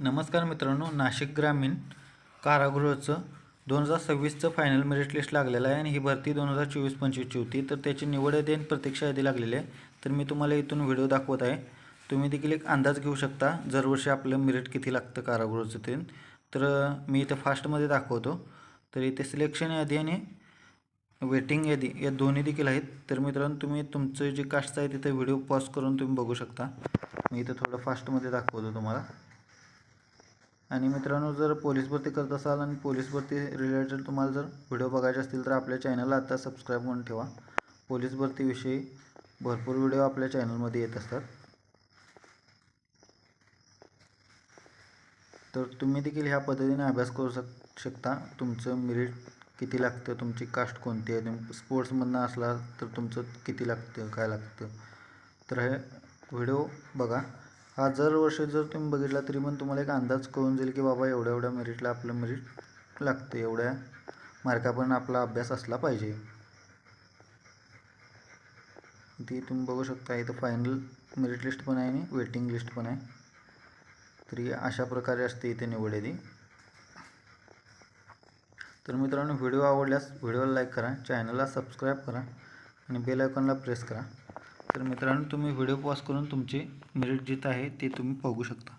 नमस्कार मित्रांनो, नाशिक ग्रामीण कारागृहाचं 2026चं फायनल मेरिट लिस्ट लागलेलं आहे आणि ही भरती 2024-25ची होती. तर त्याची निवड यादी आणि प्रतीक्षा यादी लागलेली आहे. तर मी तुम्हाला इथून व्हिडिओ दाखवत आहे. तुम्ही देखील एक अंदाज घेऊ शकता दरवर्षी आपलं मेरिट किती लागतं कारागृहाचं ते. तर मी इथं फास्टमध्ये दाखवतो. तर इथे सिलेक्शन यादी आणि वेटिंग यादी या दोन्ही देखील आहेत. तर मित्रांनो, तुम्ही तुमचं जे कास्ट आहे तिथे व्हिडिओ पॉज करून तुम्ही बघू शकता. मी इथं थोडं फास्टमध्ये दाखवतो तुम्हाला. आणि मित्रांनो, जर पोलीस भरती करत असाल आणि पोलीस भरती रिलेटेड तुम्हाला जर व्हिडिओ बघायचे असतील तर आपल्या चॅनलला आता सबस्क्राईब म्हणून ठेवा. पोलीस भरतीविषयी भरपूर व्हिडिओ आपल्या चॅनलमध्ये येत असतात. तर तुम्ही देखील ह्या पद्धतीने अभ्यास करू शकता. तुमचं मेरिट किती लागतं, तुमची कास्ट कोणती आहे, तुम्ही स्पोर्ट्समधनं असला तर तुमचं किती लागतं, काय लागतं. तर हे व्हिडिओ बघा. हा वर्षी जर तुम्ही बघितला तरी पण तुम्हाला एक अंदाज कळून जाईल की बाबा एवढ्या मेरिटला आपलं मेरिट लागतं, एवढ्या मार्कापर्यंत आपला अभ्यास असला पाहिजे. ती तुम्ही बघू शकता. इथं फायनल मेरिट लिस्ट पण आहे आणि वेटिंग लिस्ट पण आहे. तरी अशा प्रकारे असते इथे निवड यादी. तर मित्रांनो, व्हिडिओ आवडल्यास व्हिडिओला लाईक करा, चॅनलला सबस्क्राईब करा आणि बेल आयकॉनला प्रेस करा. तर मित्रांनो, तुम्ही व्हिडिओ पॉज करून तुमची मेरिट जिथं आहे ते तुम्ही बघू शकता.